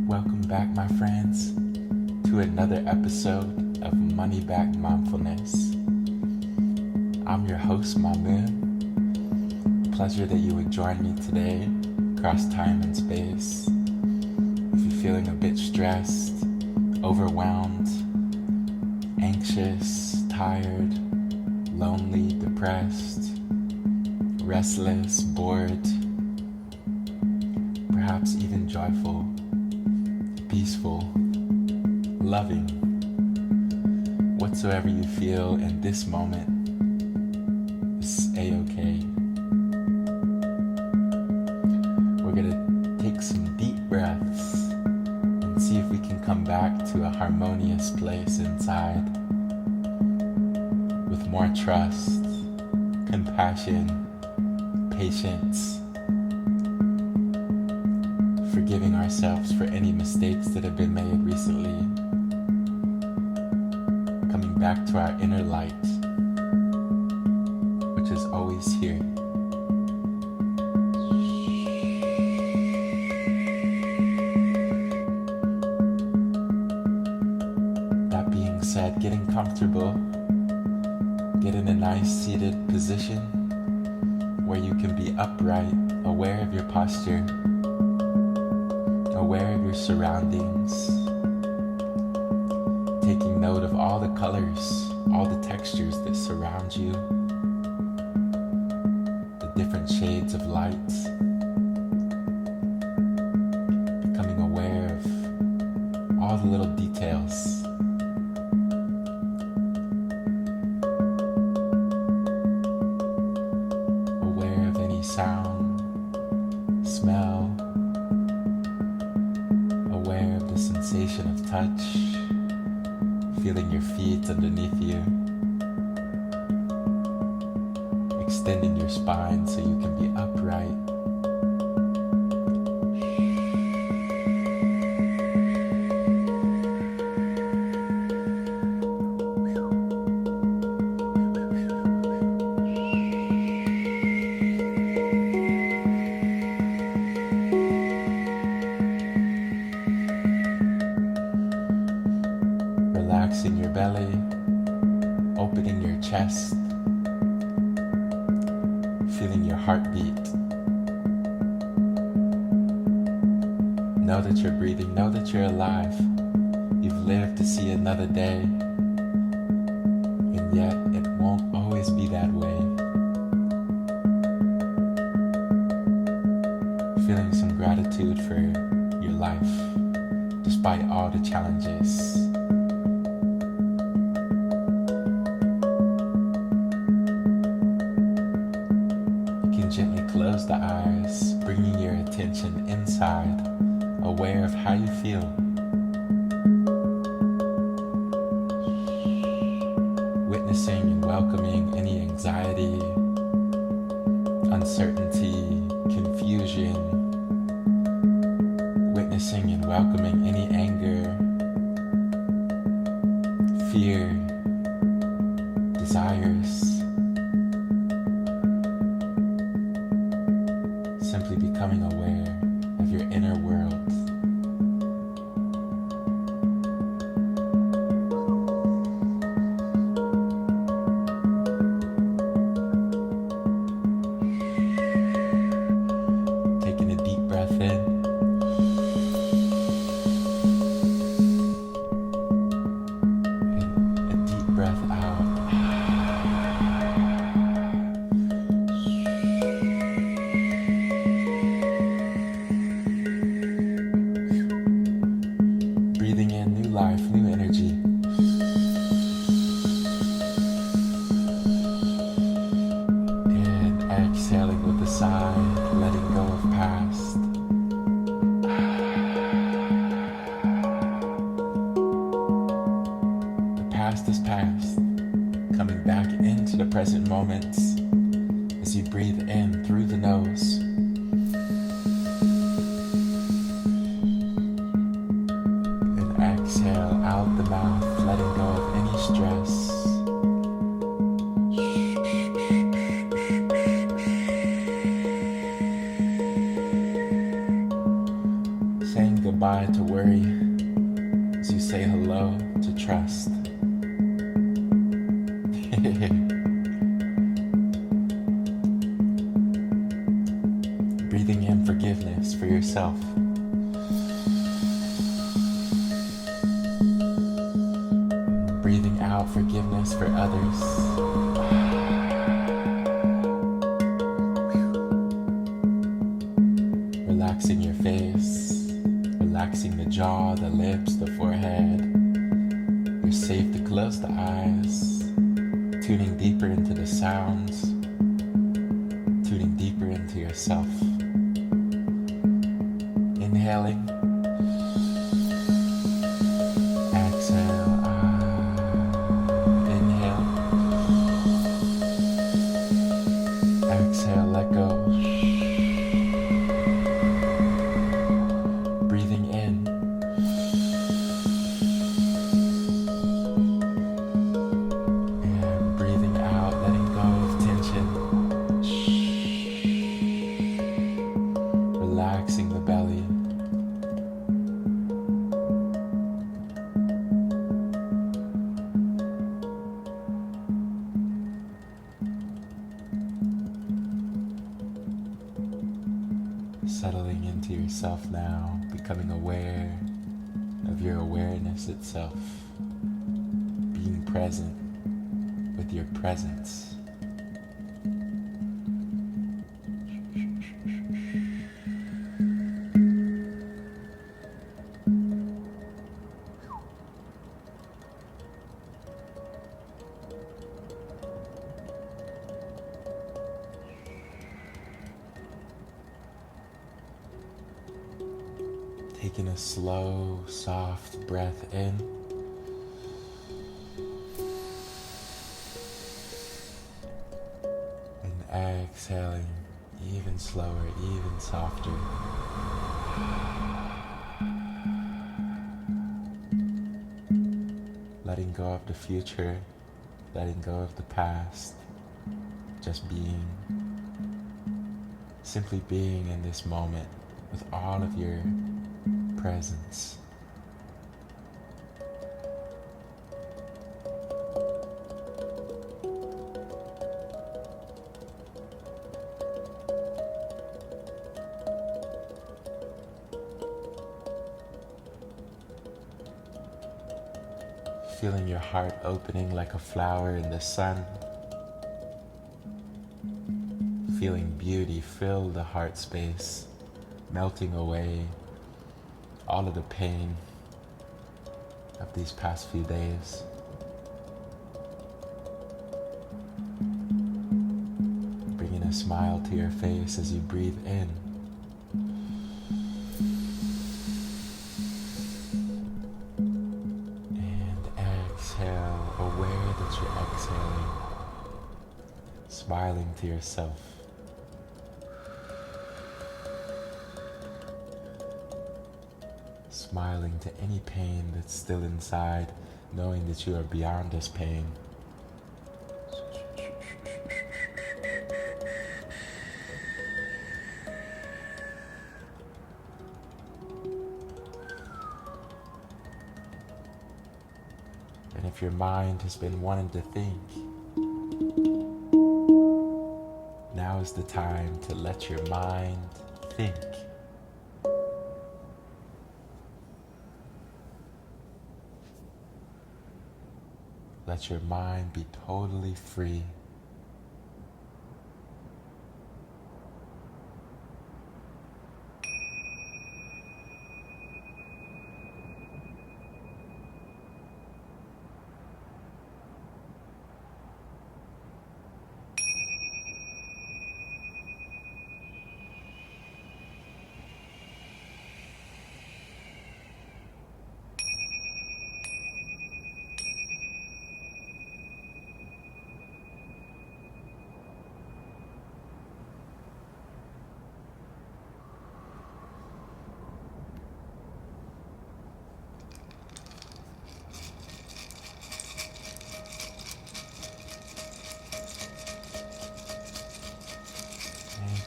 Welcome back, my friends, to another episode of Money Back Mindfulness. I'm your host, Moon. Pleasure that you would join me today across time and space. If you're feeling a bit stressed, overwhelmed, anxious, tired, lonely, depressed, restless, bored, perhaps even joyful, peaceful, loving, whatsoever you feel in this moment is a-okay. We're gonna take some deep breaths and see if we can come back to a harmonious place inside with more trust, compassion, patience, forgiving ourselves for any mistakes that have been made recently, coming back to our inner light, which is always here. That being said, getting comfortable, get in a nice seated position where you can be upright, aware of your posture, aware of your surroundings, taking note of all the colors, all the textures that surround you, the different shades of light, becoming aware of all the little details. Aware of any sound, smell, aware of the sensation of touch, feeling your feet underneath you, extending your spine so you can be upright. Relaxing your belly, opening your chest, feeling your heartbeat. Know that you're breathing, know that you're alive. You've lived to see another day, and yet it won't always be that way. Feeling some gratitude for your life, despite all the challenges. Gently close the eyes, bringing your attention inside, aware of how you feel. Witnessing and welcoming any anxiety, uncertainty, confusion. Witnessing and welcoming any anger, fear, desires. Simply becoming aware of your inner world. Taking a deep breath in. And a deep breath out. Breathing in new life, new energy. And exhaling with a sigh, letting go of past. The past is past. Coming back into the present moments as you breathe in through the nose. goodbye to worry as you say hello to trust. Breathing in forgiveness for yourself. Breathing out forgiveness for others. Relaxing your face, relaxing the jaw, the lips, the forehead. You're safe to close the eyes, tuning deeper into the sounds, tuning deeper into yourself. Inhaling, exhale, inhale, exhale, let go. Breathing in, and breathing out, letting go of tension. Relaxing the belly. Settling into yourself now, becoming aware of your awareness itself, being present with your presence. Taking a slow, soft breath in. And exhaling even slower, even softer. Letting go of the future, letting go of the past. Just being. Simply being in this moment with all of your presence. Feeling your heart opening like a flower in the sun. Feeling beauty fill the heart space, melting away all of the pain of these past few days. Bringing a smile to your face as you breathe in. And exhale, aware that you're exhaling, smiling to yourself. Smiling to any pain that's still inside, knowing that you are beyond this pain. And if your mind has been wanting to think, now is the time to let your mind think. Let your mind be totally free.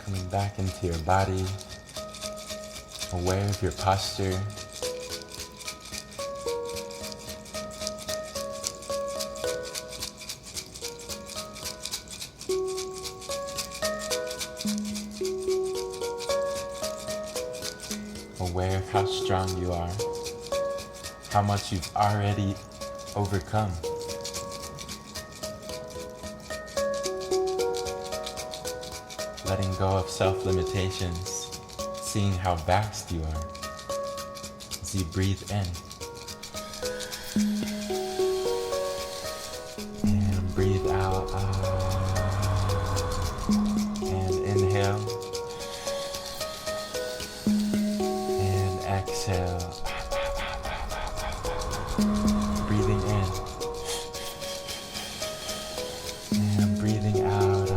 Coming back into your body, aware of your posture, aware of how strong you are, how much you've already overcome. Letting go of self-limitations, seeing how vast you are as you breathe in and breathe out. And inhale and exhale. Breathing in and breathing out.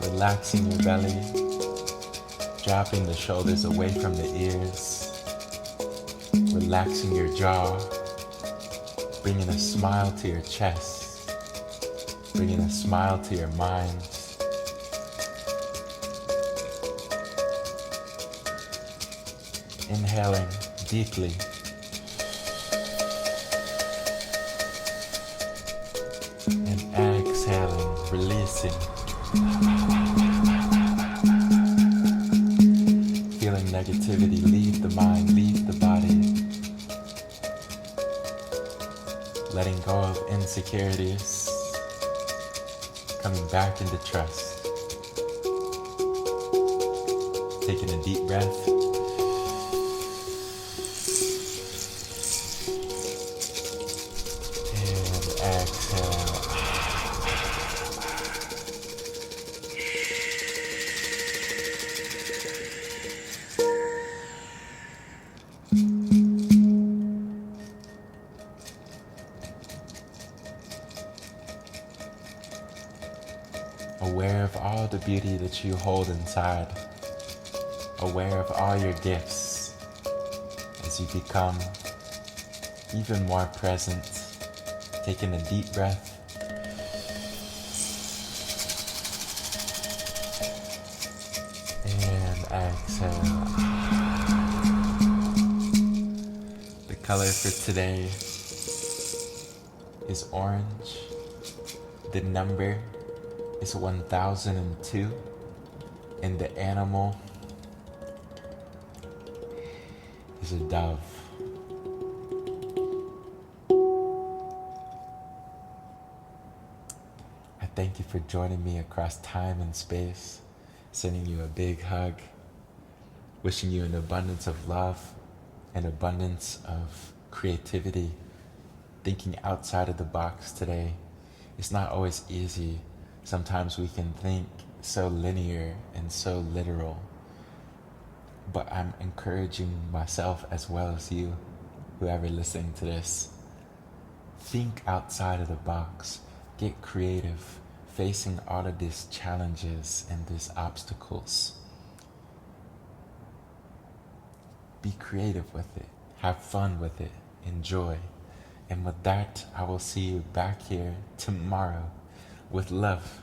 Relaxing your belly, dropping the shoulders away from the ears, relaxing your jaw, bringing a smile to your chest, bringing a smile to your mind. Inhaling deeply. And exhaling, releasing. Feeling negativity leave the mind, leave the body. Letting go of insecurities. Coming back into trust. Taking a deep breath. Exhale. Aware of all the beauty that you hold inside. Aware of all your gifts as you become even more present. Taking a deep breath. And exhale. The color for today is orange. The number is 1002. And the animal is a dove. Thank you for joining me across time and space, sending you a big hug, wishing you an abundance of love, an abundance of creativity, thinking outside of the box today. It's not always easy. Sometimes we can think so linear and so literal, but I'm encouraging myself as well as you, whoever listening to this. Think outside of the box, get creative. Facing all of these challenges and these obstacles. Be creative with it. Have fun with it. Enjoy. And with that, I will see you back here tomorrow with love.